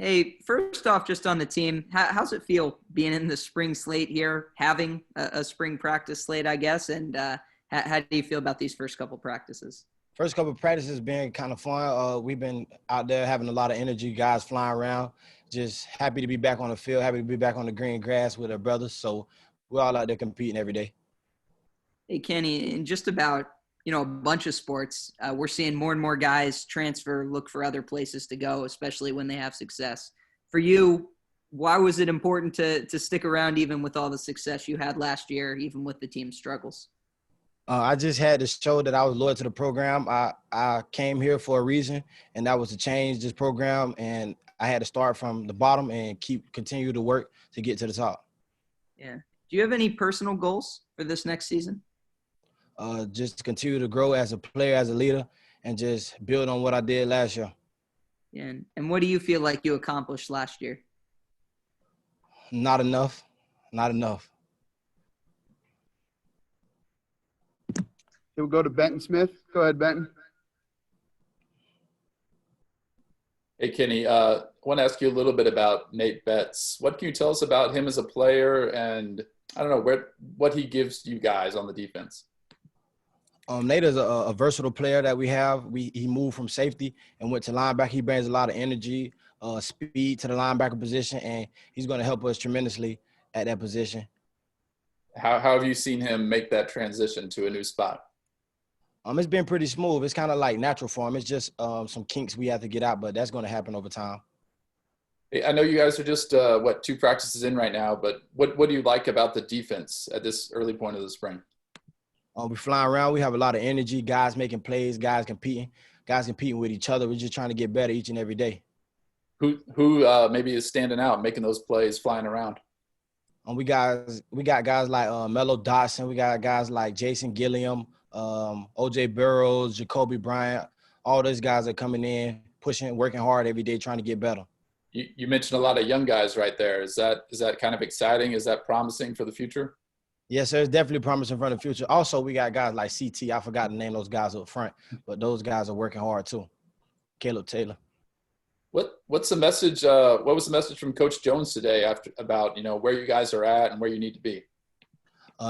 Hey, first off, just on the team, how's it feel being in the spring slate here, having a spring practice slate, I guess, and how do you feel about these first couple practices? First couple of practices been kind of fun. We've been out there having a lot of energy, guys flying around. Just happy to be back on the field, happy to be back on the green grass with our brothers. So we're all out there competing every day. Hey, Kenny, in just about a bunch of sports, we're seeing more and more guys transfer, look for other places to go, especially when they have success. For you, why was it important to stick around even with all the success you had last year, even with the team's struggles? I just had to show that I was loyal to the program. I came here for a reason, and that was to change this program. And I had to start from the bottom and continue to work to get to the top. Yeah. Do you have any personal goals for this next season? Just to continue to grow as a player, as a leader, and just build on what I did last year. Yeah. And what do you feel like you accomplished last year? Not enough. Not enough. We'll go to Benton Smith. Go ahead, Benton. Hey, Kenny, I want to ask you a little bit about Nate Betts. What can you tell us about him as a player and, I don't know, what he gives you guys on the defense? Nate is a versatile player that we have. He moved from safety and went to linebacker. He brings a lot of energy, speed to the linebacker position, and he's going to help us tremendously at that position. How have you seen him make that transition to a new spot? It's been pretty smooth. It's kind of like natural for him. It's just some kinks we have to get out, but that's going to happen over time. Hey, I know you guys are just, 2 practices in right now, but what do you like about the defense at this early point of the spring? We flying around. We have a lot of energy, guys making plays, guys competing with each other. We're just trying to get better each and every day. Who maybe is standing out, making those plays, flying around? We got guys like Mello Dotson. We got guys like Jason Gilliam, O.J. Burrows, Jacoby Bryant. All those guys are coming in, pushing, working hard every day, trying to get better. You mentioned a lot of young guys right there. Is that kind of exciting? Is that promising for the future? Yes, sir. It's definitely promising for the future. Also, we got guys like CT. I forgot to name those guys up front, but those guys are working hard too. Caleb Taylor. What's the message? What was the message from Coach Jones today about where you guys are at and where you need to be?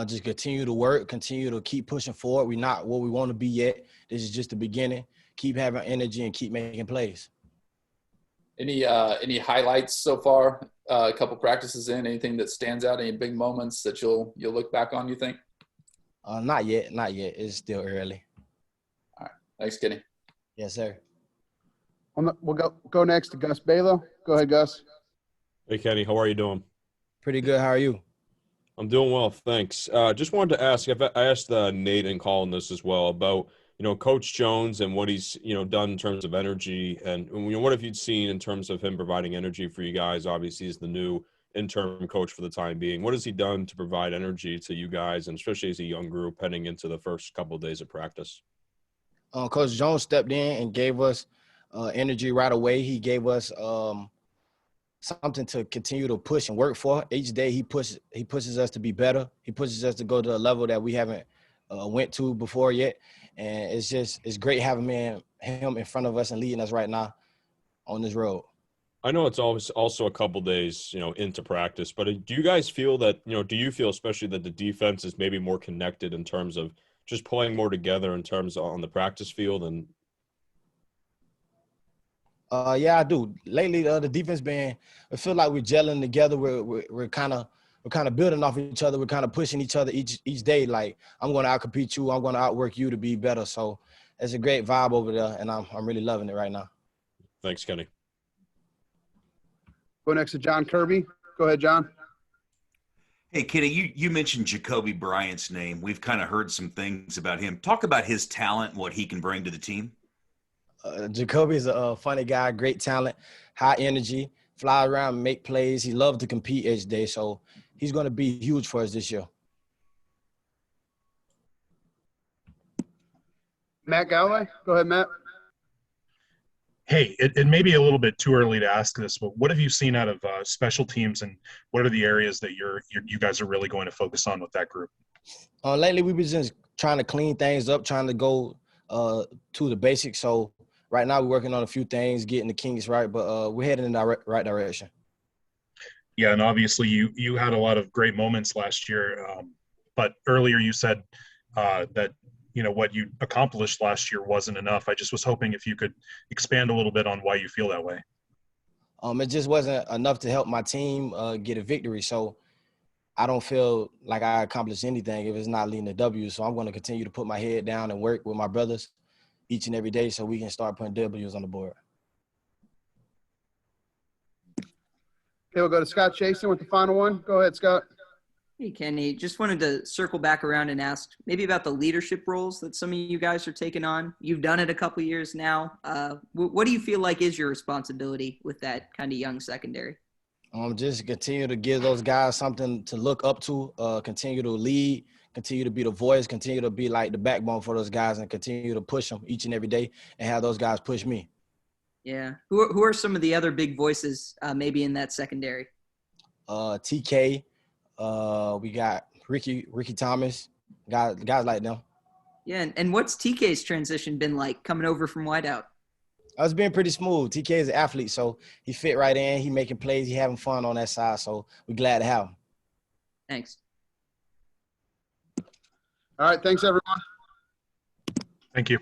Just continue to work, continue to keep pushing forward. We're not what we want to be yet. This is just the beginning. Keep having energy and keep making plays. Any highlights so far? A couple practices in, anything that stands out? Any big moments that you'll look back on? You think? Not yet. It's still early. All right. Thanks, Kenny. Yes, sir. We'll go next to Gus Balo. Go ahead, Gus. Hey, Kenny. How are you doing? Pretty good. How are you? I'm doing well, thanks. Just wanted to ask, I asked Nate and Colin this as well about, Coach Jones and what he's, done in terms of energy. And, what have you seen in terms of him providing energy for you guys? Obviously, he's the new interim coach for the time being. What has he done to provide energy to you guys, and especially as a young group heading into the first couple of days of practice? Coach Jones stepped in and gave us energy right away. He gave us something to continue to push and work for. Each day he pushes us to be better. He pushes us to go to a level that we haven't went to before yet. And it's great having him in front of us and leading us right now on this road. I know it's always also a couple days, into practice, but do you guys feel that, do you feel especially that the defense is maybe more connected in terms of just playing more together in terms of on the practice field? And yeah, I do. Lately, the defense I feel like we're gelling together. We're kind of building off each other. We're kind of pushing each other each day. Like, I'm going to outcompete you. I'm going to outwork you to be better. So it's a great vibe over there, and I'm really loving it right now. Thanks, Kenny. Go next to John Kirby. Go ahead, John. Hey, Kenny, you mentioned Jacoby Bryant's name. We've kind of heard some things about him. Talk about his talent and what he can bring to the team. Jacoby's a funny guy, great talent, high energy, fly around, make plays. He loves to compete each day, so he's going to be huge for us this year. Matt Galloway. Go ahead, Matt. Hey, it may be a little bit too early to ask this, but what have you seen out of special teams, and what are the areas that you guys are really going to focus on with that group? Lately, we've been just trying to clean things up, trying to go to the basics. So right now we're working on a few things, getting the kinks right, but we're heading in the right direction. Yeah, and obviously you had a lot of great moments last year, but earlier you said that what you accomplished last year wasn't enough. I just was hoping if you could expand a little bit on why you feel that way. It just wasn't enough to help my team get a victory. So I don't feel like I accomplished anything if it's not leading to W. So I'm going to continue to put my head down and work with my brothers each and every day so we can start putting W's on the board. Okay, we'll go to Scott Chasen with the final one. Go ahead, Scott. Hey, Kenny, just wanted to circle back around and ask maybe about the leadership roles that some of you guys are taking on. You've done it a couple years now. What do you feel like is your responsibility with that kind of young secondary? Just continue to give those guys something to look up to, continue to lead, continue to be the voice, continue to be like the backbone for those guys, and continue to push them each and every day and have those guys push me. Yeah. Who are some of the other big voices maybe in that secondary? TK, we got Ricky Thomas, guys like them. Yeah, and what's TK's transition been like coming over from wideout? It's been pretty smooth. TK is an athlete, so he fit right in. He making plays. He having fun on that side, so we're glad to have him. Thanks. All right, thanks, everyone. Thank you.